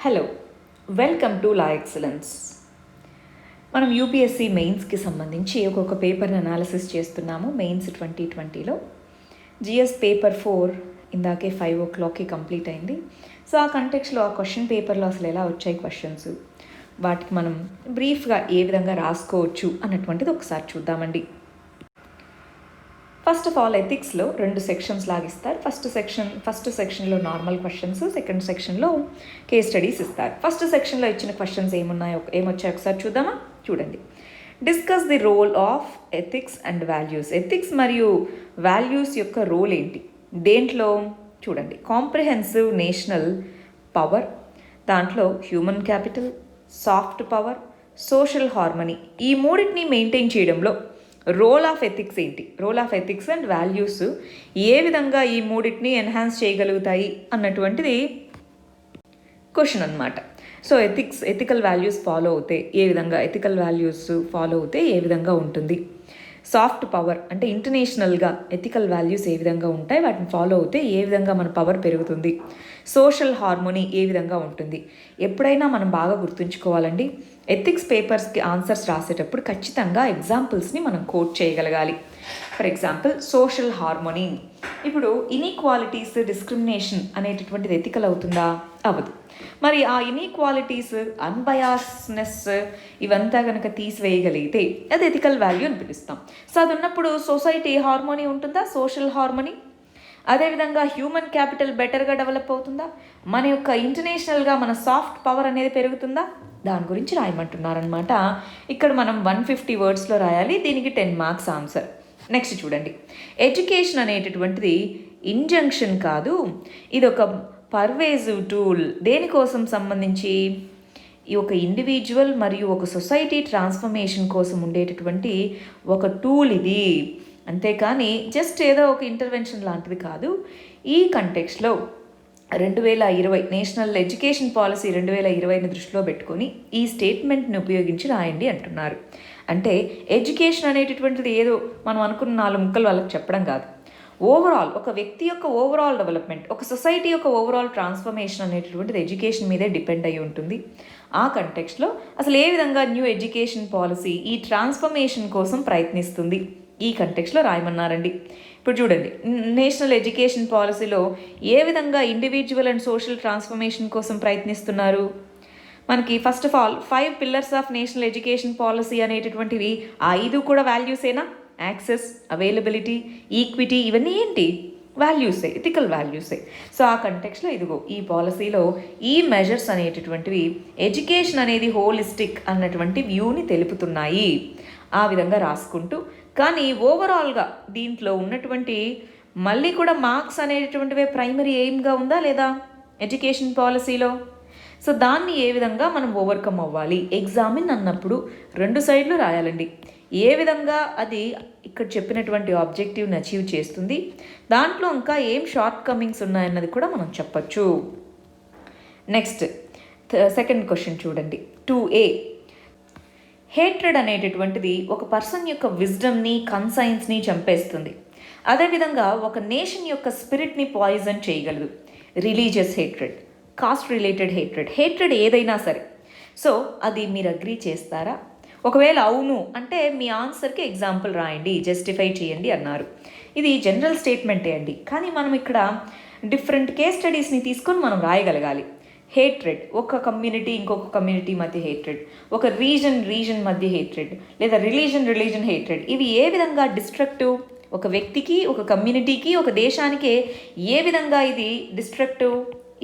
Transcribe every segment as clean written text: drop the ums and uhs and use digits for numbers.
Hello, welcome to law excellence. మనం UPSC మెయిన్స్కి సంబంధించి ఒక్కొక్క పేపర్ని అనాలిసిస్ చేస్తున్నాము. మెయిన్స్ 2020లో జిఎస్ పేపర్ 4 ఇందాకే 5 o'clockకి కంప్లీట్ అయింది. సో ఆ కంటెక్స్లో ఆ క్వశ్చన్ పేపర్లో అసలు ఎలా వచ్చాయి క్వశ్చన్స్, వాటికి మనం బ్రీఫ్గా ఏ విధంగా రాసుకోవచ్చు అన్నటువంటిది ఒకసారి చూద్దామండి. ఫస్ట్ ఆఫ్ ఆల్ ఎథిక్స్లో 2 సెక్షన్స్ లాగిస్తారు. ఫస్ట్ సెక్షన్లో నార్మల్ క్వశ్చన్స్, సెకండ్ సెక్షన్లో కేస్ స్టడీస్ ఇస్తారు. ఫస్ట్ సెక్షన్లో ఇచ్చిన క్వశ్చన్స్ ఏమొచ్చాయో ఒకసారి చూద్దామా? చూడండి. Discuss the role of ethics and values. Ethics మరియు వాల్యూస్ యొక్క రోల్ ఏంటి? దేంట్లో చూడండి. కాంప్రిహెన్సివ్ నేషనల్ పవర్, దాంట్లో human capital, soft power, social harmony, ఈ మూడింటిని మెయింటైన్ చేయడంలో రోల్ ఆఫ్ ఎథిక్స్ ఏంటి? Role of ethics and values ఏ విధంగా ఈ మూడింటిని ఎన్హాన్స్ చేయగలుగుతాయి అన్నటువంటిది క్వశ్చన్ అన్నమాట. సో ఎథికల్ వాల్యూస్ ఫాలో అవుతే ఏ విధంగా, ఎథికల్ వాల్యూస్ ఫాలో అవుతే ఏ విధంగా ఉంటుంది? సాఫ్ట్ పవర్ అంటే ఇంటర్నేషనల్గా ఎథికల్ వాల్యూస్ ఏ విధంగా ఉంటాయి, వాటిని ఫాలో అవుతే ఏ విధంగా మన పవర్ పెరుగుతుంది? సోషల్ హార్మోనీ ఏ విధంగా ఉంటుంది? ఎప్పుడైనా మనం బాగా గుర్తుంచుకోవాలండి, ఎథిక్స్ పేపర్స్కి ఆన్సర్స్ రాసేటప్పుడు ఖచ్చితంగా ఎగ్జాంపుల్స్ని మనం కోట్ చేయగలగాలి. For example social harmony. ఇప్పుడు ఇన్ఈక్వాలిటీస్, డిస్క్రిమినేషన్ అనేటటువంటిది ఎథికల్ అవుతుందా? అవ్వదు. మరి ఆ ఇన్ఈక్వాలిటీస్, అన్బయాస్నెస్ ఇవంతా కనుక తీసివేయగలిగితే అది ఎథికల్ వాల్యూ అని పిలుస్తాం. సో అది ఉన్నప్పుడు సొసైటీ హార్మోనీ ఉంటుందా? Social harmony. అదేవిధంగా హ్యూమన్ క్యాపిటల్ బెటర్గా డెవలప్ అవుతుందా? మన యొక్క ఇంటర్నేషనల్గా మన సాఫ్ట్ పవర్ అనేది పెరుగుతుందా? దాని గురించి రాయమంటున్నారనమాట. ఇక్కడ మనం 150 wordsలో రాయాలి. దీనికి 10 marks ఆన్సర్. నెక్స్ట్ చూడండి. ఎడ్యుకేషన్ అనేటటువంటిది ఇంజంక్షన్ కాదు, ఇది ఒక పర్వేజివ్ టూల్. దేనికోసం సంబంధించి? ఈ ఒక ఇండివిజువల్ మరియు ఒక సొసైటీ ట్రాన్స్ఫర్మేషన్ కోసం ఉండేటటువంటి ఒక టూల్ ఇది. అంతేకాని జస్ట్ ఏదో ఒక ఇంటర్వెన్షన్ లాంటిది కాదు. ఈ కంటెక్స్ట్లో 2020 నేషనల్ ఎడ్యుకేషన్ పాలసీ 2020ని దృష్టిలో పెట్టుకొని ఈ స్టేట్మెంట్ని ఉపయోగించి రాయండి అంటున్నారు. అంటే ఎడ్యుకేషన్ అనేటటువంటిది ఏదో మనం అనుకున్న 4 ముక్కలు వాళ్ళకి చెప్పడం కాదు. ఓవరాల్ ఒక వ్యక్తి యొక్క ఓవరాల్ డెవలప్మెంట్, ఒక సొసైటీ యొక్క ఓవరాల్ ట్రాన్స్ఫర్మేషన్ అనేటటువంటిది ఎడ్యుకేషన్ మీదే డిపెండ్ అయి ఉంటుంది. ఆ కంటెక్స్ట్లో అసలు ఏ విధంగా న్యూ ఎడ్యుకేషన్ పాలసీ ఈ ట్రాన్స్ఫర్మేషన్ కోసం ప్రయత్నిస్తుంది, ఈ కంటెక్స్ట్లో రాయమన్నారండి. ఇప్పుడు చూడండి, నేషనల్ ఎడ్యుకేషన్ పాలసీలో ఏ విధంగా ఇండివిజువల్ అండ్ సోషల్ ట్రాన్స్ఫర్మేషన్ కోసం ప్రయత్నిస్తున్నారు? మనకి first of all 5 pillars of national education policy అనేటటువంటివి 5 కూడా వాల్యూసేనా? యాక్సెస్, అవైలబిలిటీ, ఈక్విటీ, ఇవన్నీ ఏంటి? వాల్యూసే, ఎథికల్ వాల్యూసే. సో ఆ కంటెక్స్లో ఇదిగో ఈ పాలసీలో ఈ మెజర్స్ అనేటటువంటివి ఎడ్యుకేషన్ అనేది హోలిస్టిక్ అన్నటువంటి వ్యూని తెలుపుతున్నాయి. ఆ విధంగా రాసుకుంటూ, కానీ ఓవరాల్గా దీంట్లో ఉన్నటువంటి మళ్ళీ కూడా మార్క్స్ అనేటటువంటివే ప్రైమరీ ఎయిమ్గా ఉందా లేదా ఎడ్యుకేషన్ పాలసీలో? సో దాన్ని ఏ విధంగా మనం ఓవర్కమ్ అవ్వాలి? ఎగ్జామిన్ అన్నప్పుడు 2 సైడ్లు రాయాలండి. ఏ విధంగా అది ఇక్కడ చెప్పినటువంటి ఆబ్జెక్టివ్ని అచీవ్ చేస్తుంది, దాంట్లో ఇంకా ఏం షార్ట్ కమింగ్స్ ఉన్నాయన్నది కూడా మనం చెప్పచ్చు. నెక్స్ట్ సెకండ్ క్వశ్చన్ చూడండి. 2A. హేట్రెడ్ అనేటటువంటిది ఒక పర్సన్ యొక్క విజ్డమ్ని, కన్సైన్స్ని చంపేస్తుంది. అదేవిధంగా ఒక నేషన్ యొక్క స్పిరిట్ని పాయిజన్ చేయగలదు. Religious hatred, cost related hatred ఏదైనా సరే. సో అది మీరు అగ్రీ చేస్తారా? ఒకవేళ అవును అంటే మీ ఆన్సర్కి ఎగ్జాంపుల్ రాయండి, జస్టిఫై చేయండి అన్నారు. ఇది జనరల్ స్టేట్మెంటే అండి, కానీ మనం ఇక్కడ డిఫరెంట్ కేస్ స్టడీస్ని తీసుకొని మనం రాయగలగాలి. హేట్రెడ్, ఒక కమ్యూనిటీ ఇంకొక కమ్యూనిటీ మధ్య హేట్రెడ్, ఒక రీజన్ మధ్య హేట్రెడ్, లేదా రిలీజన్ హేట్రెడ్, ఇవి ఏ విధంగా డిస్ట్రక్టివ్? ఒక వ్యక్తికి, ఒక కమ్యూనిటీకి, ఒక దేశానికే ఏ విధంగా ఇది డిస్ట్రక్టివ్?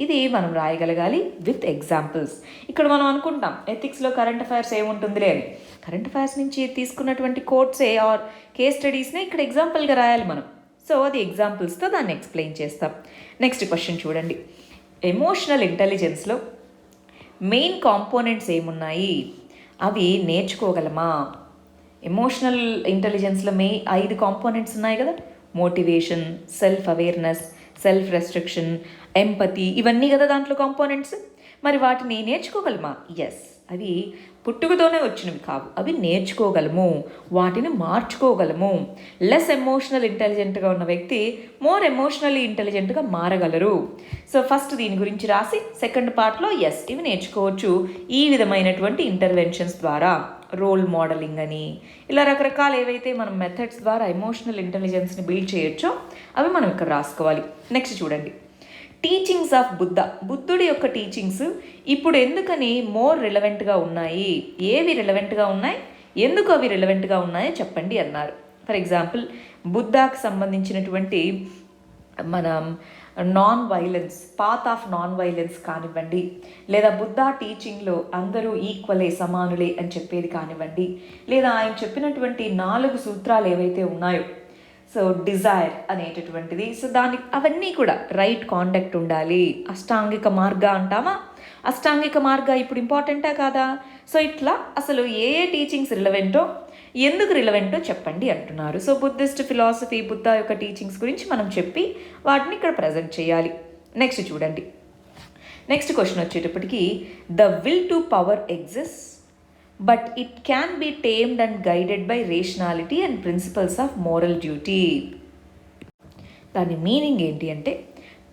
ఇది మనం రాయగలగాలి విత్ ఎగ్జాంపుల్స్. ఇక్కడ మనం అనుకుంటాం ఎథిక్స్లో కరెంట్ అఫైర్స్ ఏముంటుందిలే అని. కరెంట్ అఫైర్స్ నుంచి తీసుకున్నటువంటి కోట్సే ఆర్ కేస్ స్టడీస్నే ఇక్కడ ఎగ్జాంపుల్గా రాయాలి మనం. సో అది ఎగ్జాంపుల్స్తో దాన్ని ఎక్స్ప్లెయిన్ చేస్తాం. నెక్స్ట్ క్వశ్చన్ చూడండి. ఎమోషనల్ ఇంటెలిజెన్స్లో మెయిన్ కాంపోనెంట్స్ ఏమున్నాయి? అవి నేర్చుకోగలమా? ఎమోషనల్ ఇంటెలిజెన్స్లో 5 కాంపోనెంట్స్ ఉన్నాయి కదా. Motivation, self awareness, self restriction, empathy, ఇవన్నీ కదా దాంట్లో కాంపోనెంట్స్. మరి వాటిని నేర్చుకోగలమా? ఎస్. అవి పుట్టుకతోనే వచ్చినవి కావు, అవి నేర్చుకోగలము, వాటిని మార్చుకోగలము. లెస్ ఎమోషనల్ ఇంటెలిజెంట్గా ఉన్న వ్యక్తి మోర్ ఎమోషనల్లీ ఇంటెలిజెంట్గా మారగలరు. సో ఫస్ట్ దీని గురించి రాసి సెకండ్ పార్ట్లో ఎస్ ఇవి నేర్చుకోవచ్చు ఈ విధమైనటువంటి ఇంటర్వెన్షన్స్ ద్వారా. రోల్ మోడలింగ్ అని ఇలా రకరకాల ఏవైతే మనం మెథడ్స్ ద్వారా ఎమోషనల్ ఇంటెలిజెన్స్ని బిల్డ్ చేయొచ్చో అవి మనం ఇక్కడ రాసుకోవాలి. నెక్స్ట్ చూడండి, టీచింగ్స్ ఆఫ్ బుద్ధుడి యొక్క టీచింగ్స్ ఇప్పుడు ఎందుకని మోర్ రిలవెంట్గా ఉన్నాయి, ఏవి రిలవెంట్గా ఉన్నాయి, ఎందుకు అవి రిలవెంట్గా ఉన్నాయో చెప్పండి అన్నారు. ఫర్ ఎగ్జాంపుల్ బుద్ధాకు సంబంధించినటువంటి మనం non violence, path of non violence కానివ్వండి, లేదా బుద్ధా టీచింగ్లో అందరూ ఈక్వలే, సమానులే అని చెప్పేది కానివ్వండి, లేదా ఆయన చెప్పినటువంటి 4 సూత్రాలు ఏవైతే ఉన్నాయో, సో డిజైర్ అనేటటువంటిది, సో దానికి అవన్నీ కూడా రైట్ కాండక్ట్ ఉండాలి. అష్టాంగిక మార్గ అంటామా, అష్టాంగిక మార్గ ఇప్పుడు ఇంపార్టెంటా కాదా? సో ఇట్లా అసలు ఏ టీచింగ్స్ రిలవెంటో, ఎందుకు రిలవెంటో చెప్పండి అంటున్నారు. సో బుద్ధిస్ట్ ఫిలాసఫీ, బుద్ధ యొక్క టీచింగ్స్ గురించి మనం చెప్పి వాటిని ఇక్కడ ప్రజెంట్ చేయాలి. నెక్స్ట్ చూడండి, నెక్స్ట్ క్వశ్చన్ వచ్చేటప్పటికి, the will to power exist but it can be tamed and guided by rationality and principles of moral duty. దాని మీనింగ్ ఏంటి అంటే,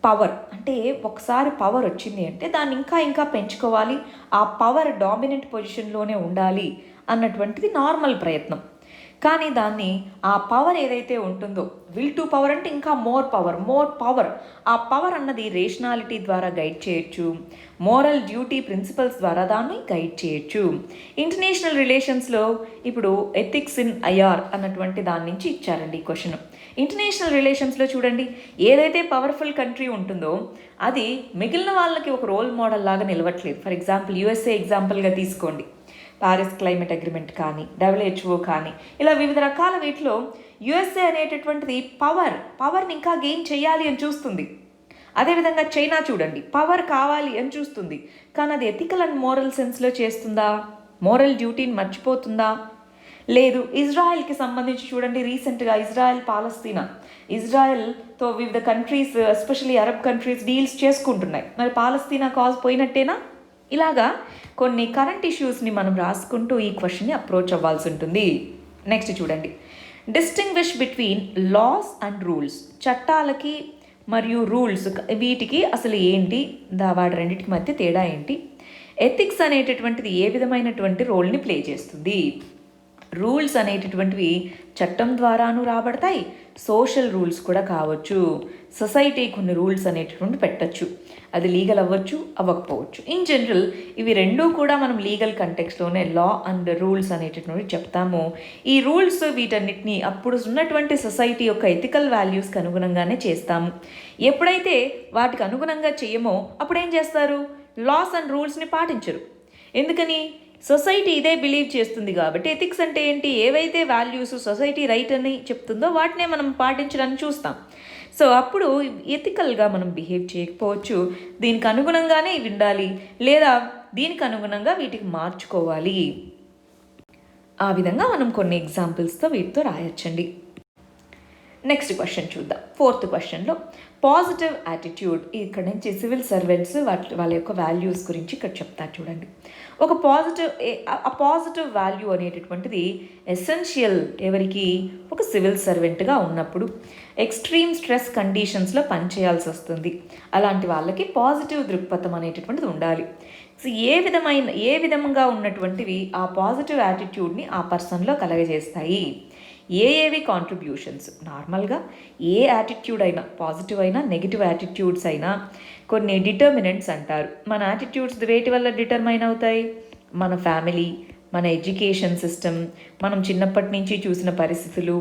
పవర్ అంటే ఒకసారి పవర్ వచ్చింది అంటే దాన్ని ఇంకా పెంచుకోవాలి, ఆ పవర్ డామినెంట్ పొజిషన్లోనే ఉండాలి అన్నటువంటిది నార్మల్ ప్రయత్నం. కానీ దాన్ని ఆ పవర్ ఏదైతే ఉంటుందో, విల్ టు పవర్ అంటే ఇంకా మోర్ పవర్, ఆ పవర్ అన్నది రేషనాలిటీ ద్వారా గైడ్ చేయొచ్చు, మోరల్ డ్యూటీ ప్రిన్సిపల్స్ ద్వారా దాన్ని గైడ్ చేయొచ్చు. ఇంటర్నేషనల్ రిలేషన్స్లో ఇప్పుడు ఎథిక్స్ ఇన్ ఐఆర్ అన్నటువంటి దాని నుంచి ఇచ్చారండి ఈ క్వశ్చన్. ఇంటర్నేషనల్ రిలేషన్స్లో చూడండి, ఏదైతే పవర్ఫుల్ కంట్రీ ఉంటుందో అది మిగిలిన వాళ్ళకి ఒక రోల్ మోడల్ లాగా నిలవట్లేదు. ఫర్ ఎగ్జాంపుల్ యుఎస్ఏ ఎగ్జాంపుల్గా తీసుకోండి, పారిస్ క్లైమేట్ అగ్రిమెంట్ కానీ, WHO కానీ, ఇలా వివిధ రకాల వీటిలో యుఎస్ఏ అనేటటువంటిది పవర్ని ఇంకా గెయిన్ చేయాలి అని చూస్తుంది. అదేవిధంగా చైనా చూడండి, పవర్ కావాలి అని చూస్తుంది, కానీ అది ఎథికల్ అండ్ మోరల్ సెన్స్లో చేస్తుందా, మోరల్ డ్యూటీని మర్చిపోతుందా? లేదు. ఇజ్రాయెల్కి సంబంధించి చూడండి, రీసెంట్గా ఇజ్రాయెల్తో వివిధ countries, especially Arab countries deals చేసుకుంటున్నాయి. మరి పాలస్తీనా కాజ్ పోయినట్టేనా? ఇలాగా కొన్ని కరెంట్ ఇష్యూస్ని మనం రాసుకుంటూ ఈ క్వశ్చన్ని అప్రోచ్ అవ్వాల్సి ఉంటుంది. నెక్స్ట్ చూడండి, distinguish between laws and rules, చట్టాలకి మరియు రూల్స్, వీటికి అసలు ఏంటి, వాటి రెండింటికి మధ్య తేడా ఏంటి? ఎథిక్స్ అనేటటువంటిది ఏ విధమైనటువంటి రోల్ని ప్లే చేస్తుంది? రూల్స్ అనేటటువంటివి చట్టం ద్వారాను రాబడతాయి, సోషల్ రూల్స్ కూడా కావచ్చు. సొసైటీ కొన్ని రూల్స్ అనేటటువంటి పెట్టచ్చు, అది లీగల్ అవ్వచ్చు, అవ్వకపోవచ్చు. ఇన్ జనరల్ ఇవి రెండూ కూడా మనం లీగల్ కంటెక్స్లోనే లా అండ్ రూల్స్ అనేటటువంటి చెప్తాము. ఈ రూల్స్ వీటన్నిటిని అప్పుడు ఉన్నటువంటి సొసైటీ యొక్క ఎథికల్ వాల్యూస్కి అనుగుణంగానే చేస్తాము. ఎప్పుడైతే వాటికి అనుగుణంగా చేయమో అప్పుడు ఏం చేస్తారు? లాస్ అండ్ రూల్స్ని పాటించరు. ఎందుకని? సొసైటీ ఇదే బిలీవ్ చేస్తుంది కాబట్టి. ఎథిక్స్ అంటే ఏంటి? ఏవైతే వాల్యూస్ సొసైటీ రైట్ అని చెప్తుందో వాటినే మనం పాటించడానికి చూస్తాం. సో అప్పుడు ఎథికల్గా మనం బిహేవ్ చేయకపోవచ్చు, దీనికి అనుగుణంగానే ఇవి ఉండాలి, లేదా దీనికి అనుగుణంగా వీటికి మార్చుకోవాలి. ఆ విధంగా మనం కొన్ని ఎగ్జాంపుల్స్తో వీటితో రాయొచ్చండి. నెక్స్ట్ క్వశ్చన్ చూద్దాం. 4th క్వశ్చన్లో పాజిటివ్ యాటిట్యూడ్, ఇక్కడ నుంచి సివిల్ సర్వెంట్స్ వాళ్ళ యొక్క వాల్యూస్ గురించి ఇక్కడ చెప్తారు. చూడండి, ఒక పాజిటివ్ వాల్యూ అనేటటువంటిది ఎసెన్షియల్ ఎవరికి? ఒక సివిల్ సర్వెంట్గా ఉన్నప్పుడు ఎక్స్ట్రీమ్ స్ట్రెస్ కండిషన్స్లో పనిచేయాల్సి వస్తుంది. అలాంటి వాళ్ళకి పాజిటివ్ దృక్పథం అనేటటువంటిది ఉండాలి. సో ఏ విధంగా ఉన్నటువంటివి ఆ పాజిటివ్ యాటిట్యూడ్ని ఆ పర్సన్లో కలగజేస్తాయి? ఏవి కాంట్రిబ్యూషన్స్? నార్మల్గా ఏ యాటిట్యూడ్ అయినా, పాజిటివ్ అయినా నెగిటివ్ యాటిట్యూడ్స్ అయినా కొన్ని డిటర్మినెంట్స్ అంటారు. మన యాటిట్యూడ్స్ వేటి వల్ల డిటర్మైన్ అవుతాయి? మన ఫ్యామిలీ, మన ఎడ్యుకేషన్ సిస్టమ్, మనం చిన్నప్పటి నుంచి చూసిన పరిస్థితులు,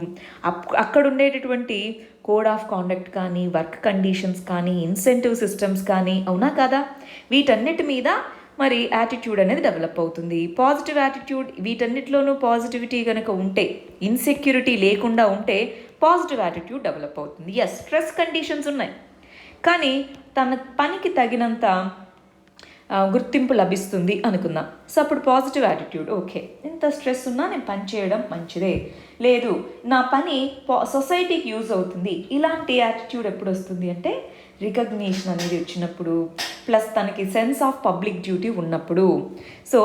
అక్కడ ఉండేటటువంటి కోడ్ ఆఫ్ కాండక్ట్ కానీ, వర్క్ కండిషన్స్ కానీ, ఇన్సెంటివ్ సిస్టమ్స్ కానీ, అవునా కదా? వీటన్నిటి మీద మరి యాటిట్యూడ్ అనేది డెవలప్ అవుతుంది. పాజిటివ్ యాటిట్యూడ్, వీటన్నిటిలోనూ పాజిటివిటీ కనుక ఉంటే, ఇన్సెక్యూరిటీ లేకుండా ఉంటే పాజిటివ్ యాటిట్యూడ్ డెవలప్ అవుతుంది. ఎస్, స్ట్రెస్ కండిషన్స్ ఉన్నాయి, కానీ తన పనికి తగినంత గుర్తింపు లభిస్తుంది అనుకుందాం. సో అప్పుడు పాజిటివ్ యాటిట్యూడ్, ఓకే ఇంత స్ట్రెస్ ఉన్నా నేను పని చేయడం మంచిదే, లేదు నా పని సొసైటీకి యూజ్ అవుతుంది. ఇలాంటి యాటిట్యూడ్ ఎప్పుడు వస్తుంది అంటే రికగ్నిషన్ అనేది వచ్చినప్పుడు, ప్లస్ తనకి సెన్స్ ఆఫ్ పబ్లిక్ డ్యూటీ ఉన్నప్పుడు. సో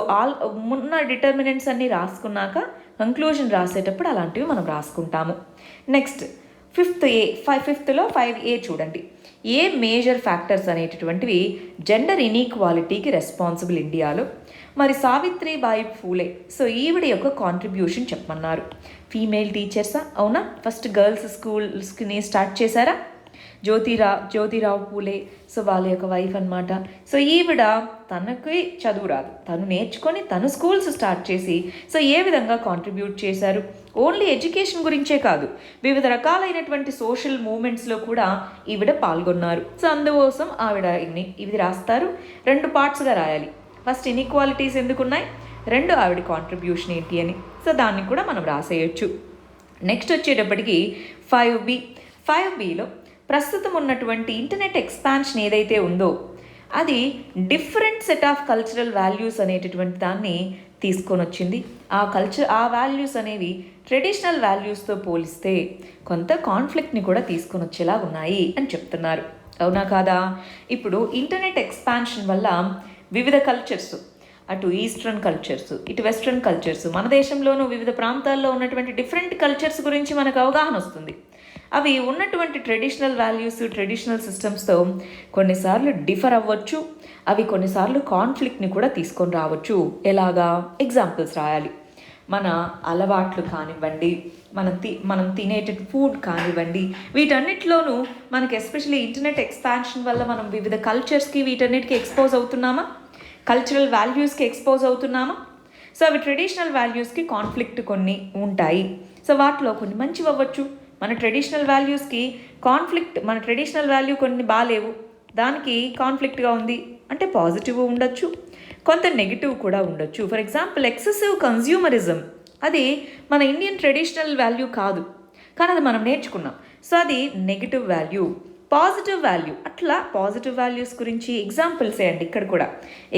ఉన్న డిటర్మినెంట్స్ అన్నీ రాసుకున్నాక కంక్లూజన్ రాసేటప్పుడు అలాంటివి మనం రాసుకుంటాము. నెక్స్ట్ ఫిఫ్త్లో 5A చూడండి. ఏ మేజర్ ఫ్యాక్టర్స్ అనేటటువంటివి జెండర్ ఇనీక్వాలిటీకి రెస్పాన్సిబుల్ ఇండియాలో? మరి సావిత్రిబాయి ఫూలే, సో ఈవిడ యొక్క కాంట్రిబ్యూషన్ చెప్పమన్నారు. ఫీమేల్ టీచర్సా? అవునా, ఫస్ట్ గర్ల్స్ స్కూల్స్ని స్టార్ట్ చేశారా? జ్యోతిరావు పూలే, సో వాళ్ళ యొక్క వైఫ్ అనమాట. సో ఈవిడ తనకి చదువు రాదు, తను నేర్చుకొని తను స్కూల్స్ స్టార్ట్ చేసి సో ఏ విధంగా కాంట్రిబ్యూట్ చేశారు? ఓన్లీ ఎడ్యుకేషన్ గురించే కాదు, వివిధ రకాలైనటువంటి సోషల్ మూమెంట్స్లో కూడా ఈవిడ పాల్గొన్నారు. సో అందుకోసం ఆవిడ ఇది రాస్తారు, 2 పార్ట్స్గా రాయాలి. ఫస్ట్ ఇన్ఈక్వాలిటీస్ ఎందుకున్నాయి, 2 ఆవిడ కాంట్రిబ్యూషన్ ఏంటి అని. సో దాన్ని కూడా మనం రాసేయచ్చు. నెక్స్ట్ వచ్చేటప్పటికి 5Bలో ప్రస్తుతం ఉన్నటువంటి ఇంటర్నెట్ ఎక్స్పాన్షన్ ఏదైతే ఉందో అది different set of cultural values అనేటటువంటి దాన్ని తీసుకొని వచ్చింది. ఆ వాల్యూస్ అనేవి ట్రెడిషనల్ వాల్యూస్తో పోలిస్తే కొంత కాన్ఫ్లిక్ట్ని కూడా తీసుకొని వచ్చేలా ఉన్నాయి అని చెప్తున్నారు. అవునా కాదా? ఇప్పుడు ఇంటర్నెట్ ఎక్స్పాన్షన్ వల్ల వివిధ కల్చర్స్, అటు ఈస్టర్న్ కల్చర్స్, ఇటు వెస్ట్రన్ కల్చర్స్, మన దేశంలోనూ వివిధ ప్రాంతాల్లో ఉన్నటువంటి డిఫరెంట్ కల్చర్స్ గురించి మనకు అవగాహన వస్తుంది. అవి ఉన్నటువంటి ట్రెడిషనల్ వాల్యూస్, ట్రెడిషనల్ సిస్టమ్స్తో కొన్నిసార్లు డిఫర్ అవ్వచ్చు. అవి కొన్నిసార్లు కాన్ఫ్లిక్ట్ని కూడా తీసుకొని రావచ్చు. ఎలాగా? ఎగ్జాంపుల్స్ రాయాలి. మన అలవాట్లు కానివ్వండి, మనం తినేట ఫుడ్ కానివ్వండి, వీటన్నిటిలోనూ మనకి ఎస్పెషల్లీ ఇంటర్నెట్ ఎక్స్పాన్షన్ వల్ల మనం వివిధ కల్చర్స్కి వీటన్నిటికీ ఎక్స్పోజ్ అవుతున్నామా? కల్చరల్ వాల్యూస్కి ఎక్స్పోజ్ అవుతున్నామా? సో అవి ట్రెడిషనల్ వాల్యూస్కి కాన్ఫ్లిక్ట్ కొన్ని ఉంటాయి. సో వాటిలో కొన్ని మంచివి అవ్వచ్చు. మన ట్రెడిషనల్ వాల్యూస్కి కాన్ఫ్లిక్ట్, మన ట్రెడిషనల్ వాల్యూ కొన్ని బాగాలేవు, దానికి కాన్ఫ్లిక్ట్గా ఉంది అంటే పాజిటివ్ ఉండొచ్చు, కొంత నెగిటివ్ కూడా ఉండొచ్చు. ఫర్ ఎగ్జాంపుల్ ఎక్సెసివ్ కన్జ్యూమరిజం, అది మన ఇండియన్ ట్రెడిషనల్ వాల్యూ కాదు, కానీ అది మనం నేర్చుకున్నాం. సో అది నెగిటివ్ వాల్యూ. పాజిటివ్ వాల్యూ, అట్లా పాజిటివ్ వాల్యూస్ గురించి ఎగ్జాంపుల్సే అండి. ఇక్కడ కూడా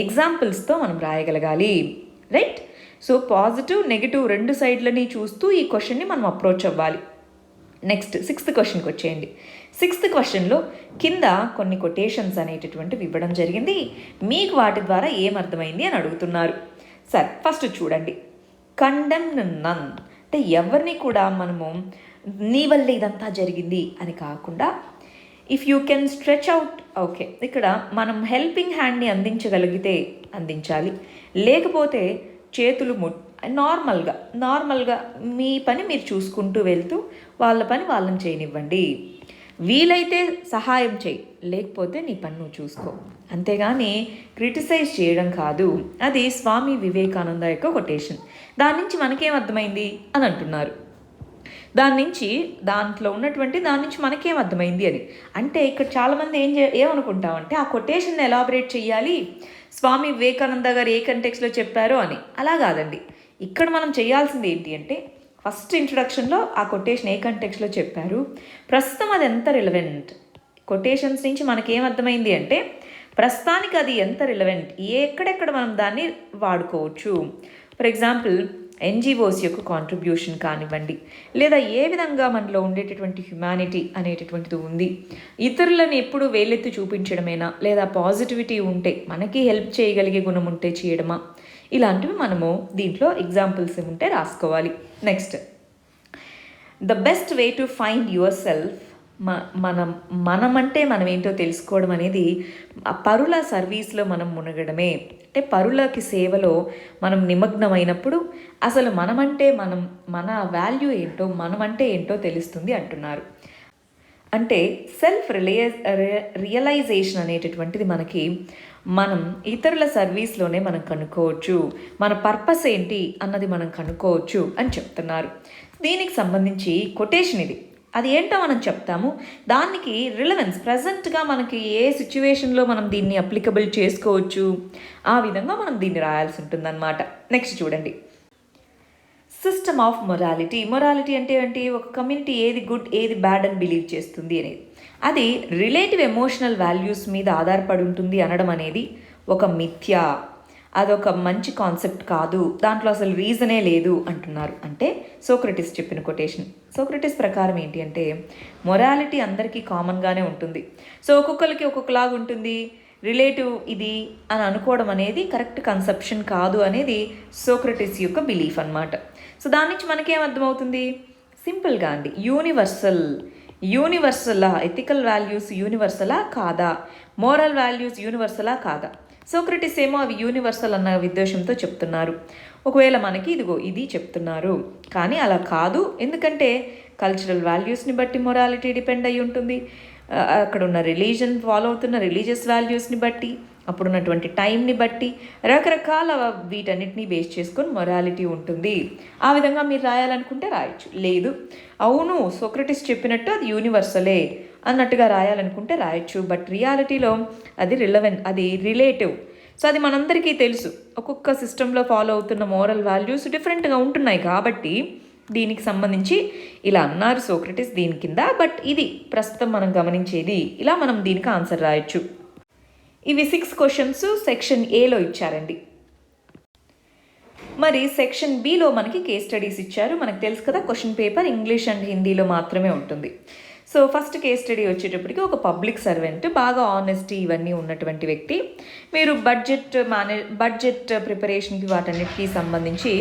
ఎగ్జాంపుల్స్తో మనం రాయగలగాలి, రైట్? సో పాజిటివ్ నెగిటివ్ 2 సైడ్లని చూస్తూ ఈ క్వశ్చన్ని మనం అప్రోచ్ అవ్వాలి. నెక్స్ట్ 6th క్వశ్చన్కి వచ్చేయండి. 6th క్వశ్చన్లో కింద కొన్ని కొటేషన్స్ అనేటటువంటివి ఇవ్వడం జరిగింది. మీకు వాటి ద్వారా ఏమర్థమైంది అని అడుగుతున్నారు. సరే, ఫస్ట్ చూడండి. కండెమ్ నన్ అంటే ఎవరిని కూడా మనము నీ వల్ల ఇదంతా జరిగింది అని కాకుండా if you can stretch out, okay, ఇక్కడ మనం హెల్పింగ్ హ్యాండ్ని అందించగలిగితే అందించాలి, లేకపోతే చేతులు నార్మల్గా మీ పని మీరు చూసుకుంటూ వెళ్తూ వాళ్ళ పని వాళ్ళని చేయనివ్వండి. వీలైతే సహాయం చేయి, లేకపోతే నీ పని నువ్వు చూసుకో, అంతేగాని క్రిటిసైజ్ చేయడం కాదు. అది స్వామి వివేకానంద యొక్క కొటేషన్. దాని నుంచి మనకేం అర్థమైంది అని అంటున్నారు. దాంట్లో ఉన్నటువంటి దాని నుంచి మనకేం అర్థమైంది అని అంటే ఇక్కడ చాలామంది ఏమనుకుంటామంటే ఆ కొటేషన్ ఎలాబరేట్ చేయాలి, స్వామి వివేకానంద గారు ఏ కంటెక్స్లో చెప్పారో అని. అలా కాదండి. ఇక్కడ మనం చేయాల్సింది ఏంటి అంటే ఫస్ట్ ఇంట్రొడక్షన్లో ఆ కొటేషన్ ఏ కంటెక్స్లో చెప్పారు, ప్రస్తుతం అది ఎంత రిలవెంట్, కొటేషన్స్ నుంచి మనకేమర్థమైంది అంటే ప్రస్తుతానికి అది ఎంత రిలవెంట్, ఎక్కడెక్కడ మనం దాన్ని వాడుకోవచ్చు. ఫర్ ఎగ్జాంపుల్ NGOs యొక్క కాంట్రిబ్యూషన్ కానివ్వండి, లేదా ఏ విధంగా మనలో ఉండేటటువంటి హ్యుమానిటీ అనేటటువంటిది ఉంది, ఇతరులను ఎప్పుడు వేలెత్తి చూపించడమేనా, లేదా పాజిటివిటీ ఉంటే మనకి హెల్ప్ చేయగలిగే గుణం ఉంటే చేయడమా, ఇలాంటివి మనము దీంట్లో ఎగ్జాంపుల్స్ ఏముంటే రాసుకోవాలి. Next, the best way to find your self, మనమంటే మనం ఏంటో తెలుసుకోవడం అనేది పరుల సర్వీస్లో మనం మునగడమే. అంటే పరులకి సేవలో మనం నిమగ్నమైనప్పుడు అసలు మన వాల్యూ ఏంటో, మనమంటే ఏంటో తెలుస్తుంది అంటున్నారు. అంటే సెల్ఫ్ రియలైజేషన్ అనేటటువంటిది మనం ఇతరుల సర్వీస్లోనే మనం కనుక్కోవచ్చు, మన పర్పస్ ఏంటి అన్నది మనం కనుక్కోవచ్చు అని చెప్తున్నారు. దీనికి సంబంధించి కొటేషన్ ఇది, అది ఏంటో మనం చెప్తాము, దానికి రిలవెన్స్ ప్రజెంట్గా మనకి ఏ సిచ్యువేషన్లో మనం దీన్ని అప్లికబుల్ చేసుకోవచ్చు, ఆ విధంగా మనం దీన్ని రాయాల్సి ఉంటుందన్నమాట. నెక్స్ట్ చూడండి, సిస్టమ్ ఆఫ్ మొరాలిటీ అంటే ఏంటి, ఒక కమ్యూనిటీ ఏది గుడ్ ఏది బ్యాడ్ అని బిలీవ్ చేస్తుంది అనేది, అది రిలేటివ్ ఎమోషనల్ వాల్యూస్ మీద ఆధారపడి ఉంటుంది అనడం అనేది ఒక మిథ్య. అదొక మంచి కాన్సెప్ట్ కాదు, దాంట్లో అసలు రీజనే లేదు అంటున్నారు. అంటే సోక్రటిస్ చెప్పిన కొటేషన్. సోక్రటిస్ ప్రకారం ఏంటి అంటే మొరాలిటీ అందరికీ కామన్గానే ఉంటుంది. సో ఒక్కొక్కరికి ఒక్కొక్కలాగా ఉంటుంది, రిలేటివ్ ఇది అని అనుకోవడం అనేది కరెక్ట్ కన్సెప్షన్ కాదు అనేది సోక్రటిస్ యొక్క బిలీఫ్ అన్నమాట. సో దాని నుంచి మనకేం అర్థమవుతుంది? సింపుల్గా అండి, యూనివర్సలా ఎథికల్ వాల్యూస్ యూనివర్సలా కాదా, మోరల్ వాల్యూస్ యూనివర్సలా కాదా? సోక్రటిస్ ఏమో అవి యూనివర్సల్ అన్న ఉద్దేశంతో చెప్తున్నారు. ఒకవేళ మనకి ఇది చెప్తున్నారు, కానీ అలా కాదు. ఎందుకంటే కల్చరల్ వాల్యూస్ని బట్టి మొరాలిటీ డిపెండ్ అయి ఉంటుంది, అక్కడ ఉన్న రిలీజన్ ఫాలో అవుతున్న రిలీజియస్ వాల్యూస్ని బట్టి, అప్పుడున్నటువంటి టైంని బట్టి, రకరకాల వీటన్నిటిని బేస్ చేసుకొని మొరాలిటీ ఉంటుంది. ఆ విధంగా మీరు రాయాలనుకుంటే రాయొచ్చు. లేదు అవును సోక్రటిస్ చెప్పినట్టు అది యూనివర్సలే అన్నట్టుగా రాయాలనుకుంటే రాయొచ్చు. బట్ రియాలిటీలో అది అది రిలేటివ్. సో అది మనందరికీ తెలుసు, ఒక్కొక్క సిస్టంలో ఫాలో అవుతున్న మోరల్ వాల్యూస్ డిఫరెంట్గా ఉంటున్నాయి. కాబట్టి దీనికి సంబంధించి ఇలా అన్నారు సోక్రటిస్ దీని కింద. బట్ ఇది ప్రస్తుతం మనం గమనించేది, ఇలా మనం దీనికి ఆన్సర్ రాయొచ్చు. ఇవి 6 క్వశ్చన్స్ సెక్షన్ ఏలో ఇచ్చారండి. మరి సెక్షన్ బిలో మనకి కేస్ స్టడీస్ ఇచ్చారు. మనకు తెలుసు కదా, క్వశ్చన్ పేపర్ ఇంగ్లీష్ అండ్ హిందీలో మాత్రమే ఉంటుంది. సో ఫస్ట్ కేస్ స్టడీ వచ్చేటప్పటికి ఒక పబ్లిక్ సర్వెంట్, బాగా ఆనెస్టీ ఇవన్నీ ఉన్నటువంటి వ్యక్తి. మీరు బడ్జెట్ ప్రిపరేషన్కి వాటన్నిటికీ సంబంధించి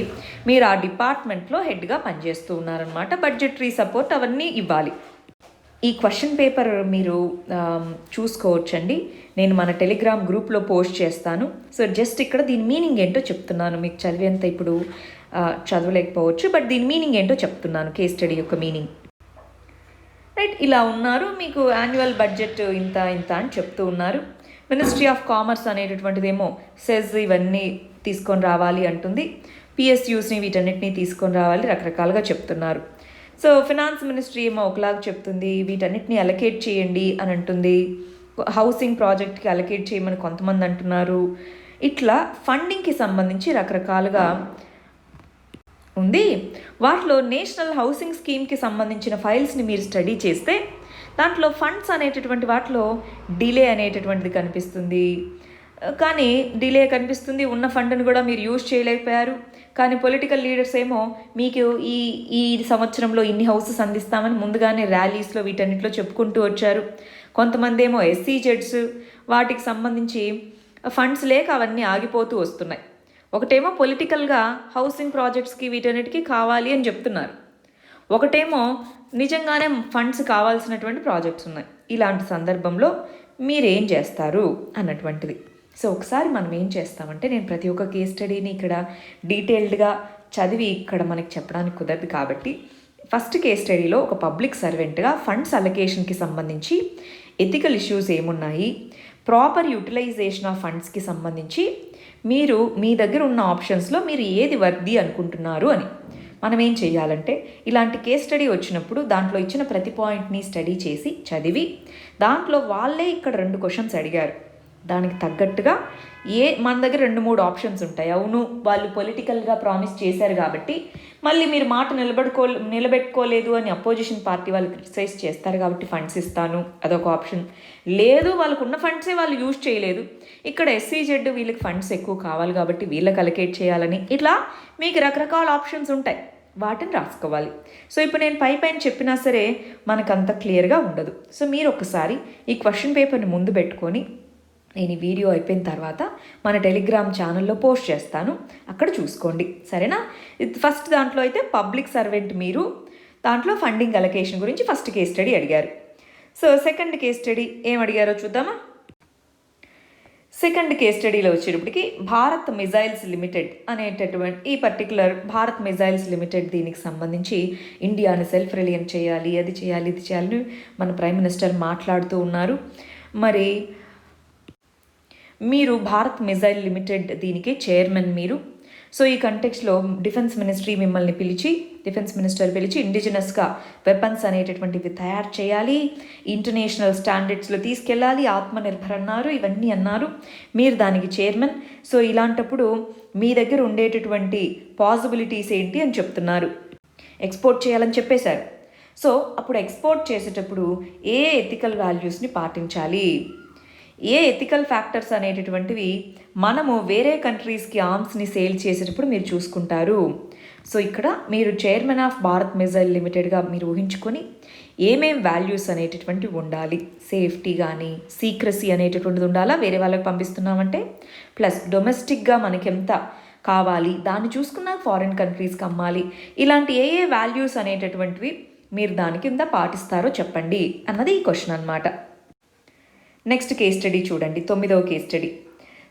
మీరు ఆ డిపార్ట్మెంట్లో హెడ్గా పనిచేస్తూ ఉన్నారనమాట. బడ్జెటరీ సపోర్ట్ అవన్నీ ఇవ్వాలి. ఈ క్వశ్చన్ పేపర్ మీరు చూసుకోవచ్చండి, నేను మన టెలిగ్రామ్ గ్రూప్లో పోస్ట్ చేస్తాను. సో జస్ట్ ఇక్కడ దీని మీనింగ్ ఏంటో చెప్తున్నాను, మీకు చదివేంత ఇప్పుడు చదవలేకపోవచ్చు, బట్ దీని మీనింగ్ ఏంటో చెప్తున్నాను, కేస్ స్టడీ యొక్క మీనింగ్. రైట్, ఇలా ఉన్నారు. మీకు యాన్యువల్ బడ్జెట్ ఇంత అని చెప్తూ ఉన్నారు. మినిస్ట్రీ ఆఫ్ కామర్స్ అనేటటువంటిదేమో సెజ్ ఇవన్నీ తీసుకొని రావాలి అంటుంది. పిఎస్యూస్ని వీటన్నిటిని తీసుకొని రావాలి రకరకాలుగా చెప్తున్నారు. సో ఫినాన్స్ మినిస్ట్రీ ఏమో ఒకలాగా చెప్తుంది, వీటన్నిటిని అలొకేట్ చేయండి అని అంటుంది. హౌసింగ్ ప్రాజెక్ట్కి అలొకేట్ చేయమని కొంతమంది అంటున్నారు. ఇట్లా ఫండింగ్కి సంబంధించి రకరకాలుగా ఉంది. వాటిలో నేషనల్ హౌసింగ్ స్కీమ్కి సంబంధించిన ఫైల్స్ని మీరు స్టడీ చేస్తే దాంట్లో ఫండ్స్ అనేటటువంటి వాటిలో డిలే అనేటటువంటిది కనిపిస్తుంది. కానీ డిలే కనిపిస్తుంది, ఉన్న ఫండ్ని కూడా మీరు యూజ్ చేయలేకపోయారు. కానీ పొలిటికల్ లీడర్స్ ఏమో మీకు ఈ సంవత్సరంలో ఇన్ని హౌసెస్ అందిస్తామని ముందుగానే ర్యాలీస్లో వీటన్నిటిలో చెప్పుకుంటూ వచ్చారు. కొంతమంది ఏమో SEZs వాటికి సంబంధించి ఫండ్స్ లేక అవన్నీ ఆగిపోతూ వస్తున్నాయి. ఒకటేమో పొలిటికల్గా హౌసింగ్ ప్రాజెక్ట్స్కి వీటన్నిటికీ కావాలి అని చెప్తున్నారు, ఒకటేమో నిజంగానే ఫండ్స్ కావాల్సినటువంటి ప్రాజెక్ట్స్ ఉన్నాయి. ఇలాంటి సందర్భంలో మీరేం చేస్తారు అన్నటువంటిది. సో ఒకసారి మనం ఏం చేస్తామంటే, నేను ప్రతి ఒక్క కేస్ స్టడీని ఇక్కడ డీటెయిల్డ్గా చదివి ఇక్కడ మనకి చెప్పడానికి కుదరదు కాబట్టి, ఫస్ట్ కేస్ స్టడీలో ఒక పబ్లిక్ సర్వెంట్గా ఫండ్స్ అలొకేషన్కి సంబంధించి ఎథికల్ ఇష్యూస్ ఏమున్నాయి, ప్రాపర్ యూటిలైజేషన్ ఆఫ్ ఫండ్స్కి సంబంధించి మీరు మీ దగ్గర ఉన్న ఆప్షన్స్లో మీరు ఏది వర్ది అనుకుంటున్నారు అని మనం ఏం చేయాలంటే, ఇలాంటి కేస్ స్టడీ వచ్చినప్పుడు దాంట్లో ఇచ్చిన ప్రతి పాయింట్ని స్టడీ చేసి చదివి, దాంట్లో వాళ్ళే ఇక్కడ 2 క్వశ్చన్స్ అడిగారు, దానికి తగ్గట్టుగా మన దగ్గర 2-3 ఆప్షన్స్ ఉంటాయి. అవును వాళ్ళు పొలిటికల్గా ప్రామిస్ చేశారు కాబట్టి మళ్ళీ మీరు మాట నిలబెట్టుకోలేదు అని అపోజిషన్ పార్టీ వాళ్ళు క్రిటిసైజ్ చేస్తారు కాబట్టి ఫండ్స్ ఇస్తాను, అదొక ఆప్షన్. లేదు వాళ్ళకు ఉన్న ఫండ్సే వాళ్ళు యూజ్ చేయలేదు, ఇక్కడ SEZ వీళ్ళకి ఫండ్స్ ఎక్కువ కావాలి కాబట్టి వీళ్ళకి అలొకేట్ చేయాలని, ఇట్లా మీకు రకరకాల ఆప్షన్స్ ఉంటాయి, వాటిని రాసుకోవాలి. సో ఇప్పుడు నేను పైన చెప్పినా సరే మనకంత క్లియర్గా ఉండదు. సో మీరు ఒకసారి ఈ క్వశ్చన్ పేపర్ని ముందు పెట్టుకొని, నేను ఈ వీడియో అయిపోయిన తర్వాత మన టెలిగ్రామ్ ఛానల్లో పోస్ట్ చేస్తాను, అక్కడ చూసుకోండి, సరేనా? ఫస్ట్ దాంట్లో అయితే పబ్లిక్ సర్వెంట్ మీరు, దాంట్లో ఫండింగ్ అలొకేషన్ గురించి ఫస్ట్ కేస్ స్టడీ అడిగారు. సో సెకండ్ కేస్ స్టడీ ఏం అడిగారో చూద్దామా? సెకండ్ కేస్ స్టడీలో వచ్చేటప్పటికి భారత్ మిజైల్స్ లిమిటెడ్ అనేటటువంటి ఈ పర్టికులర్ భారత్ మిజైల్స్ లిమిటెడ్ దీనికి సంబంధించి ఇండియాని సెల్ఫ్ రిలయన్స్ చేయాలి, అది చేయాలి, ఇది చేయాలని మన ప్రైమ్ మినిస్టర్ మాట్లాడుతూ ఉన్నారు. మరి మీరు భారత్ మిజైల్ లిమిటెడ్ దీనికి చైర్మన్ మీరు. సో ఈ కంటెక్స్లో డిఫెన్స్ మినిస్టర్ పిలిచి ఇండిజినస్గా వెపన్స్ అనేటటువంటివి తయారు చేయాలి, ఇంటర్నేషనల్ స్టాండర్డ్స్లో తీసుకెళ్ళాలి, ఆత్మనిర్భర్ అన్నారు, ఇవన్నీ అన్నారు. మీరు దానికి చైర్మన్. సో ఇలాంటప్పుడు మీ దగ్గర ఉండేటటువంటి పాసిబిలిటీస్ ఏంటి అని చెప్తున్నారు. ఎక్స్పోర్ట్ చేయాలని చెప్పేశారు. సో అప్పుడు ఎక్స్పోర్ట్ చేసేటప్పుడు ఏ ఎథికల్ వాల్యూస్ని పాటించాలి, ఏ ఎథికల్ ఫ్యాక్టర్స్ అనేటటువంటివి మనము వేరే కంట్రీస్కి ఆర్మ్స్ని సేల్ చేసేటప్పుడు మీరు చూసుకుంటారు. సో ఇక్కడ మీరు చైర్మన్ ఆఫ్ భారత్ మిజైల్ లిమిటెడ్గా మీరు ఊహించుకొని ఏమేం వాల్యూస్ అనేటటువంటివి ఉండాలి, సేఫ్టీ కానీ సీక్రసీ అనేటటువంటిది ఉండాలా, వేరే వాళ్ళకి పంపిస్తున్నామంటే ప్లస్ డొమెస్టిక్గా మనకి ఎంత కావాలి దాన్ని చూసుకున్న ఫారిన్ కంట్రీస్కి అమ్మాలి, ఇలాంటి ఏ ఏ వాల్యూస్ అనేటటువంటివి మీరు దాని కింద పాటిస్తారో చెప్పండి అన్నది ఈ క్వశ్చన్ అనమాట. నెక్స్ట్ కేస్ స్టడీ చూడండి, 9వ కేస్ స్టడీ.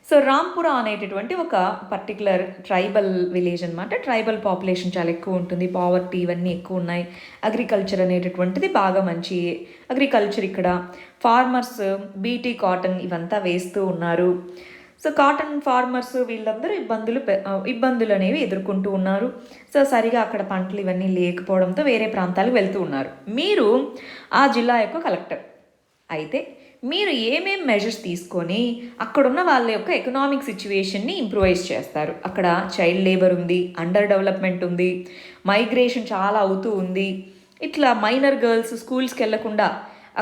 సో రాంపురా అనేటటువంటి ఒక పర్టికులర్ ట్రైబల్ విలేజ్ అనమాట. ట్రైబల్ పాపులేషన్ చాలా ఎక్కువ ఉంటుంది, పావర్టీ ఇవన్నీ ఎక్కువ ఉన్నాయి. అగ్రికల్చర్ అనేటటువంటిది బాగా మంచి అగ్రికల్చర్. ఇక్కడ ఫార్మర్స్ బీటీ కాటన్ ఇవంతా వేస్తూ ఉన్నారు. సో కాటన్ ఫార్మర్స్ వీళ్ళందరూ ఇబ్బందులు అనేవి ఎదుర్కొంటూ ఉన్నారు. సో సరిగా అక్కడ పంటలు ఇవన్నీ లేకపోవడంతో వేరే ప్రాంతాలకు వెళ్తూ ఉన్నారు. మీరు ఆ జిల్లా యొక్క కలెక్టర్ అయితే మీరు ఏమేం మెజర్స్ తీసుకొని అక్కడున్న వాళ్ళ యొక్క ఎకనామిక్ సిచ్యువేషన్ని ఇంప్రూవైజ్ చేస్తారు. అక్కడ చైల్డ్ లేబర్ ఉంది, అండర్ డెవలప్మెంట్ ఉంది, మైగ్రేషన్ చాలా అవుతూ ఉంది. ఇట్లా మైనర్ గర్ల్స్ స్కూల్స్కి వెళ్లకుండా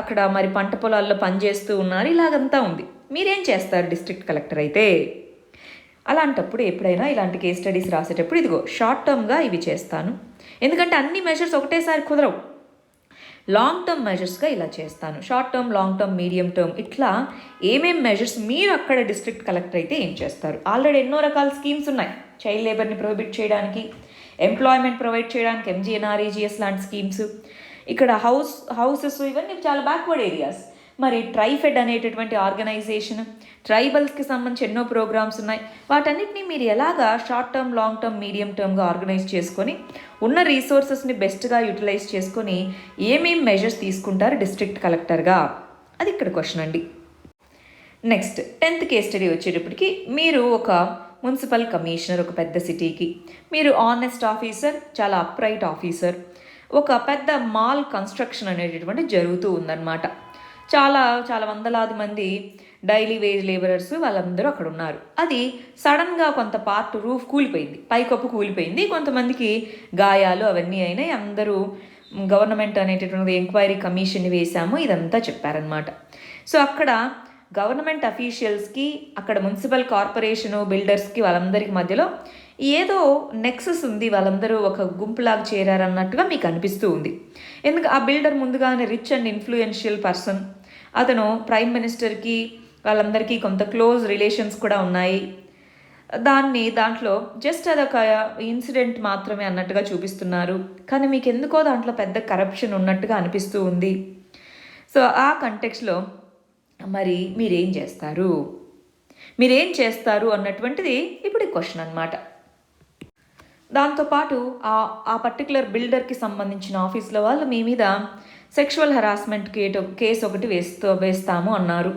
అక్కడ మరి పంట పొలాల్లో పనిచేస్తూ ఉన్నారు. ఇలాగంతా ఉంది. మీరేం చేస్తారు డిస్ట్రిక్ట్ కలెక్టర్ అయితే? అలాంటప్పుడు ఎప్పుడైనా ఇలాంటి కేస్ స్టడీస్ రాసేటప్పుడు ఇదిగో షార్ట్ టర్మ్గా ఇవి చేస్తాను, ఎందుకంటే అన్ని మెజర్స్ ఒకటేసారి కుదరవు. లాంగ్ టర్మ్ మెజర్స్గా ఇలా చేస్తాను. Short term, long term, medium term, ఇట్లా ఏమేం మెజర్స్ మీరు అక్కడ డిస్ట్రిక్ట్ కలెక్టర్ అయితే ఏం చేస్తారు? ఆల్రెడీ ఎన్నో రకాల స్కీమ్స్ ఉన్నాయి. చైల్డ్ లేబర్ని ప్రొహిబిట్ చేయడానికి, ఎంప్లాయ్మెంట్ ప్రొవైడ్ చేయడానికి ఎంజీఎన్ఆర్ఈజీఎస్ లాంటి స్కీమ్స్. ఇక్కడ హౌసెస్ ఇవన్నీ చాలా బ్యాక్వర్డ్ ఏరియాస్. మరి ట్రైఫెడ్ అనేటటువంటి ఆర్గనైజేషన్, ట్రైబల్స్కి సంబంధించి ఎన్నో ప్రోగ్రామ్స్ ఉన్నాయి. వాటన్నిటిని మీరు ఎలాగా short term, long term, medium టర్మ్గా ఆర్గనైజ్ చేసుకొని ఉన్న రీసోర్సెస్ని బెస్ట్గా యూటిలైజ్ చేసుకొని ఏమేం మెజర్స్ తీసుకుంటారు డిస్ట్రిక్ట్ కలెక్టర్గా? అది ఇక్కడ క్వశ్చన్ అండి. నెక్స్ట్ 10th కేస్ స్టడీ వచ్చేటప్పటికి మీరు ఒక మున్సిపల్ కమిషనర్, ఒక పెద్ద సిటీకి. మీరు ఆనెస్ట్ ఆఫీసర్, చాలా అప్రైట్ ఆఫీసర్. ఒక పెద్ద మాల్ కన్స్ట్రక్షన్ అనేటటువంటి జరుగుతూ ఉందన్నమాట. చాలా చాలా వందలాది మంది డైలీ వేజ్ లేబరర్స్ వాళ్ళందరూ అక్కడ ఉన్నారు. అది సడన్గా కొంత పార్ట్ రూఫ్ కూలిపోయింది, పైకప్పు కూలిపోయింది. కొంతమందికి గాయాలు అవన్నీ అయినాయి. అందరూ గవర్నమెంట్ అనేటటువంటి ఎంక్వైరీ కమిషన్ వేశాము, ఇదంతా చెప్పారనమాట. సో అక్కడ గవర్నమెంట్ అఫీషియల్స్కి, అక్కడ మున్సిపల్ కార్పొరేషను బిల్డర్స్కి వాళ్ళందరికి మధ్యలో ఏదో నెక్సస్ ఉంది. వాళ్ళందరూ ఒక గుంపులాగా చేరారన్నట్టుగా మీకు అనిపిస్తూ ఉంది. ఎందుకు ఆ బిల్డర్ ముందుగానే రిచ్ అండ్ ఇన్ఫ్లుయెన్షియల్ పర్సన్, అతను ప్రైమ్ మినిస్టర్కి వాళ్ళందరికీ కొంత క్లోజ్ రిలేషన్స్ కూడా ఉన్నాయి. దాంట్లో జస్ట్ అదొక ఇన్సిడెంట్ మాత్రమే అన్నట్టుగా చూపిస్తున్నారు. కానీ మీకు ఎందుకో దాంట్లో పెద్ద కరప్షన్ ఉన్నట్టుగా అనిపిస్తూ ఉంది. సో ఆ కంటెక్స్లో మరి మీరేం చేస్తారు అన్నటువంటిది ఇప్పుడు క్వశ్చన్ అనమాట. దాంతోపాటు ఆ పర్టికులర్ బిల్డర్కి సంబంధించిన ఆఫీస్లో వాళ్ళు మీ మీద సెక్షువల్ హరాస్మెంట్ కేసు ఒకటి వేస్తాము అన్నారు.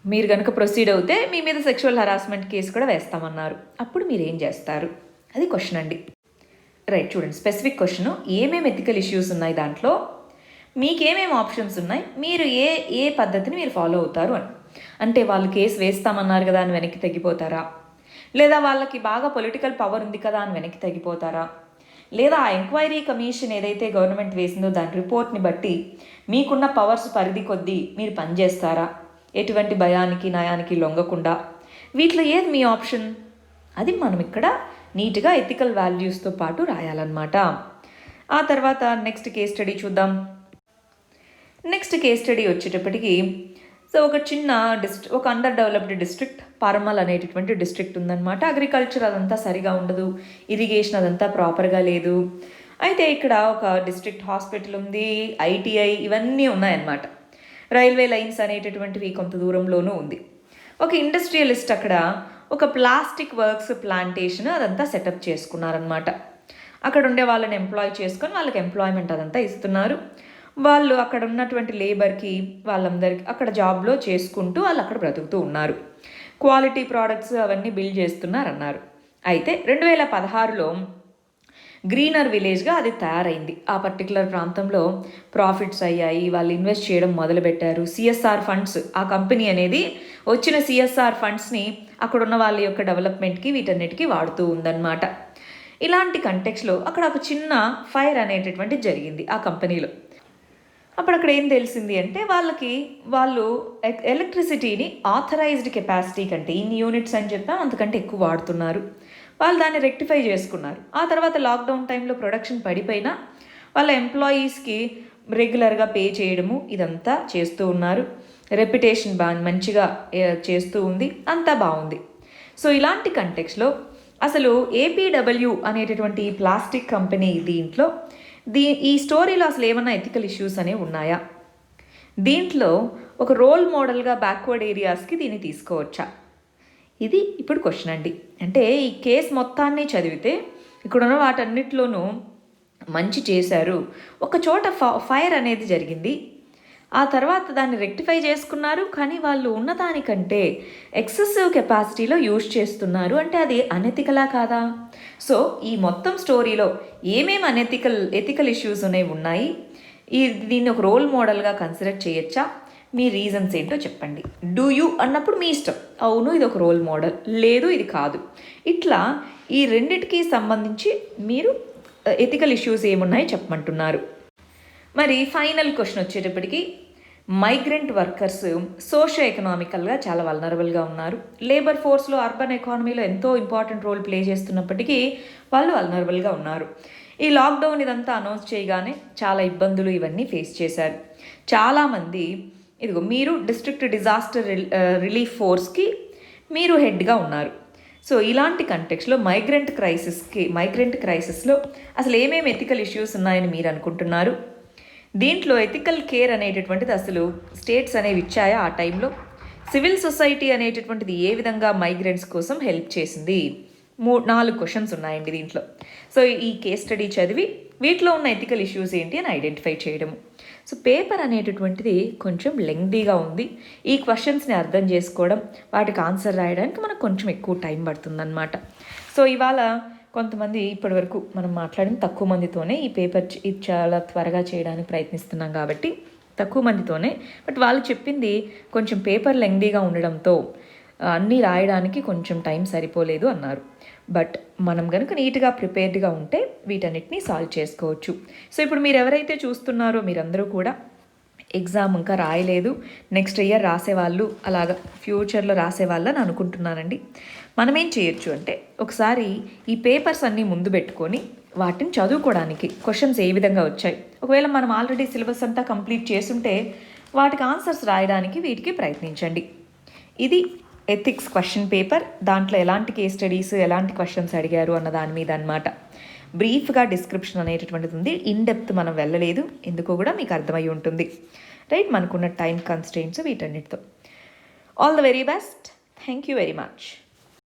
మీరు కనుక ప్రొసీడ్ అవుతే మీ మీద సెక్షువల్ హరాస్మెంట్ కేసు కూడా వేస్తామన్నారు. అప్పుడు మీరు ఏం చేస్తారు? అది క్వశ్చన్ అండి. రైట్, చూడండి స్పెసిఫిక్ క్వశ్చన్. ఏమేమి ఎథికల్ ఇష్యూస్ ఉన్నాయి దాంట్లో, మీకేమేమి ఆప్షన్స్ ఉన్నాయి, మీరు ఏ పద్ధతిని మీరు ఫాలో అవుతారు అని. అంటే వాళ్ళు కేసు వేస్తామన్నారు కదా అని వెనక్కి తగ్గిపోతారా? లేదా వాళ్ళకి బాగా పొలిటికల్ పవర్ ఉంది కదా అని వెనక్కి తగ్గిపోతారా? లేదా ఆ ఎంక్వైరీ కమిషన్ ఏదైతే గవర్నమెంట్ వేసిందో దాని రిపోర్ట్ని బట్టి మీకున్న పవర్స్ పరిధి కొద్దీ మీరు పనిచేస్తారా? ఎటువంటి భయానికి నయానికి లొంగకుండా. వీటిలో ఏది మీ ఆప్షన్? అది మనం ఇక్కడ నీట్గా ఎథికల్ వాల్యూస్తో పాటు రాయాలన్నమాట. ఆ తర్వాత నెక్స్ట్ కేస్ స్టడీ చూద్దాం. నెక్స్ట్ కేస్ స్టడీ వచ్చేటప్పటికి సో ఒక చిన్న ఒక అండర్ డెవలప్డ్ డిస్ట్రిక్ట్, పరమల్ అనేటటువంటి డిస్ట్రిక్ట్ ఉందన్నమాట. అగ్రికల్చర్ అదంతా సరిగా ఉండదు, ఇరిగేషన్ అదంతా ప్రాపర్గా లేదు. అయితే ఇక్కడ ఒక డిస్ట్రిక్ట్ హాస్పిటల్ ఉంది, ఐటీఐ ఇవన్నీ ఉన్నాయన్నమాట. రైల్వే లైన్స్ అనేటటువంటివి కొంత దూరంలోనూ ఉంది. ఒక ఇండస్ట్రియలిస్ట్ అక్కడ ఒక ప్లాస్టిక్ వర్క్స్ ప్లాంటేషన్ అదంతా సెటప్ చేసుకున్నారనమాట. అక్కడ ఉండే వాళ్ళని ఎంప్లాయ్ చేసుకొని వాళ్ళకి ఎంప్లాయ్మెంట్ అదంతా ఇస్తున్నారు. వాళ్ళు అక్కడ ఉన్నటువంటి లేబర్కి వాళ్ళందరికీ అక్కడ జాబ్లో చేసుకుంటూ వాళ్ళు అక్కడ బ్రతుకుతూ ఉన్నారు. క్వాలిటీ ప్రోడక్ట్స్ అవన్నీ బిల్డ్ చేస్తున్నారన్నారు. అయితే 2016లో గ్రీనర్ విలేజ్గా అది తయారైంది. ఆ పర్టికులర్ ప్రాంతంలో ప్రాఫిట్స్ అయ్యాయి, వాళ్ళు ఇన్వెస్ట్ చేయడం మొదలుపెట్టారు. సిఎస్ఆర్ ఫండ్స్, ఆ కంపెనీ అనేది వచ్చిన సిఎస్ఆర్ ఫండ్స్ని అక్కడ ఉన్న వాళ్ళ యొక్క డెవలప్మెంట్కి వీటన్నిటికీ వాడుతూ ఉందన్నమాట. ఇలాంటి కంటెక్స్లో అక్కడ ఒక చిన్న ఫైర్ అనేటటువంటి జరిగింది ఆ కంపెనీలో. అప్పుడు అక్కడ ఏం తెలిసింది అంటే వాళ్ళు ఎలక్ట్రిసిటీని ఆథరైజ్డ్ కెపాసిటీ కంటే ఇన్ని యూనిట్స్ అని చెప్పాం అంతకంటే ఎక్కువ వాడుతున్నారు. వాళ్ళు దాన్ని రెక్టిఫై చేసుకున్నారు. ఆ తర్వాత లాక్డౌన్ టైంలో ప్రొడక్షన్ పడిపోయినా వాళ్ళ ఎంప్లాయీస్కి రెగ్యులర్గా పే చేయడము ఇదంతా చేస్తూ ఉన్నారు. రెప్యుటేషన్ మంచిగా చేస్తూ ఉంది, అంతా బాగుంది. సో ఇలాంటి కంటెక్స్లో అసలు ఏపీడబ్ల్యూ అనేటటువంటి ప్లాస్టిక్ కంపెనీ దీంట్లో ఈ స్టోరీలో అసలు ఏమన్నా ఎథికల్ ఇష్యూస్ అనేవి ఉన్నాయా? దీంట్లో ఒక రోల్ మోడల్గా బ్యాక్వర్డ్ ఏరియాస్కి దీన్ని తీసుకోవచ్చా? ఇది ఇప్పుడు క్వశ్చన్ అండి. అంటే ఈ కేసు మొత్తాన్ని చదివితే ఇక్కడున్న వాటన్నిటిలోనూ మంచి చేశారు. ఒక చోట ఫైర్ అనేది జరిగింది, ఆ తర్వాత దాన్ని రెక్టిఫై చేసుకున్నారు, కానీ వాళ్ళు ఉన్నదానికంటే ఎక్సెసివ్ కెపాసిటీలో యూజ్ చేస్తున్నారు. అంటే అది అనెథికలా కాదా? సో ఈ మొత్తం స్టోరీలో ఏమేమి ఎథికల్ ఇష్యూస్ ఉన్నాయి, దీన్ని ఒక రోల్ మోడల్గా కన్సిడర్ చేయొచ్చా? మీ రీజన్స్ ఏంటో చెప్పండి. డూ యూ అన్నప్పుడు మీ ఇష్టం, అవును ఇది ఒక రోల్ మోడల్, లేదు ఇది కాదు. ఇట్లా ఈ రెండిటికి సంబంధించి మీరు ఎథికల్ ఇష్యూస్ ఏమున్నాయి చెప్పమంటున్నారు. మరి ఫైనల్ క్వశ్చన్ వచ్చేటప్పటికి మైగ్రెంట్ వర్కర్స్ సోషో ఎకనామికల్గా చాలా వల్నరబుల్గా ఉన్నారు. లేబర్ ఫోర్స్లో అర్బన్ ఎకానమీలో ఎంతో ఇంపార్టెంట్ రోల్ ప్లే చేస్తున్నప్పటికీ వాళ్ళు వల్నరబుల్గా ఉన్నారు. ఈ లాక్డౌన్ ఇదంతా అనౌన్స్ చేయగానే చాలా ఇబ్బందులు ఇవన్నీ ఫేస్ చేశారు. చాలామంది మీరు డిస్ట్రిక్ట్ డిజాస్టర్ రిలీఫ్ ఫోర్స్కి మీరు హెడ్గా ఉన్నారు. సో ఇలాంటి కంటెక్స్లో మైగ్రెంట్ క్రైసిస్లో అసలు ఏమేమి ఎథికల్ ఇష్యూస్ ఉన్నాయని మీరు అనుకుంటున్నారు? దీంట్లో ఎథికల్ కేర్ అనేటటువంటిది అసలు స్టేట్స్ అనేవి ఇచ్చాయా ఆ టైంలో? సివిల్ సొసైటీ అనేటటువంటిది ఏ విధంగా మైగ్రెంట్స్ కోసం హెల్ప్ చేసింది? 4 క్వశ్చన్స్ ఉన్నాయండి దీంట్లో. సో ఈ కేస్ స్టడీ చదివి వీటిలో ఉన్న ఎథికల్ ఇష్యూస్ ఏంటి అని ఐడెంటిఫై చేయడము. సో పేపర్ అనేటటువంటిది కొంచెం లెంగ్దీగా ఉంది. ఈ క్వశ్చన్స్ని అర్థం చేసుకోవడం, వాటికి ఆన్సర్ రాయడానికి మనకు కొంచెం ఎక్కువ టైం పడుతుందన్నమాట. సో ఇవాళ కొంతమంది ఇప్పటివరకు మనం మాట్లాడిన తక్కువ మందితోనే ఈ పేపర్ ఇది చాలా త్వరగా చేయడానికి ప్రయత్నిస్తున్నాం కాబట్టి తక్కువ మందితోనే, బట్ వాళ్ళు చెప్పింది కొంచెం పేపర్ లెంగ్దీగా ఉండడంతో అన్నీ రాయడానికి కొంచెం టైం సరిపోలేదు అన్నారు. బట్ మనం కనుక నీట్గా ప్రిపేర్డ్గా ఉంటే వీటన్నిటిని సాల్వ్ చేసుకోవచ్చు. సో ఇప్పుడు మీరు ఎవరైతే చూస్తున్నారో మీరందరూ కూడా ఎగ్జామ్ ఇంకా రాయలేదు, నెక్స్ట్ ఇయర్ రాసేవాళ్ళు, అలాగా ఫ్యూచర్లో రాసేవాళ్ళని అనుకుంటున్నానండి. మనం ఏం చేయొచ్చు అంటే ఒకసారి ఈ పేపర్స్ అన్నీ ముందు పెట్టుకొని వాటిని చదువుకోవడానికి క్వశ్చన్స్ ఏ విధంగా వచ్చాయి, ఒకవేళ మనం ఆల్రెడీ సిలబస్ అంతా కంప్లీట్ చేసుంటే వాటికి ఆన్సర్స్ రాయడానికి వీటికి ప్రయత్నించండి. ఇది ఎథిక్స్ క్వశ్చన్ పేపర్. దాంట్లో ఎలాంటి కేస్ స్టడీస్, ఎలాంటి క్వశ్చన్స్ అడిగారు అన్న దాని మీద అనమాట. బ్రీఫ్గా డిస్క్రిప్షన్ అనేటటువంటిది ఉంది, ఇన్ డెప్త్ మనం వెళ్ళలేదు, ఎందుకో కూడా మీకు అర్థమై ఉంటుంది. రైట్, మనకున్న టైం కన్స్ట్రెయింట్స్ వీటన్నిటితో. All the very best. Thank you very much.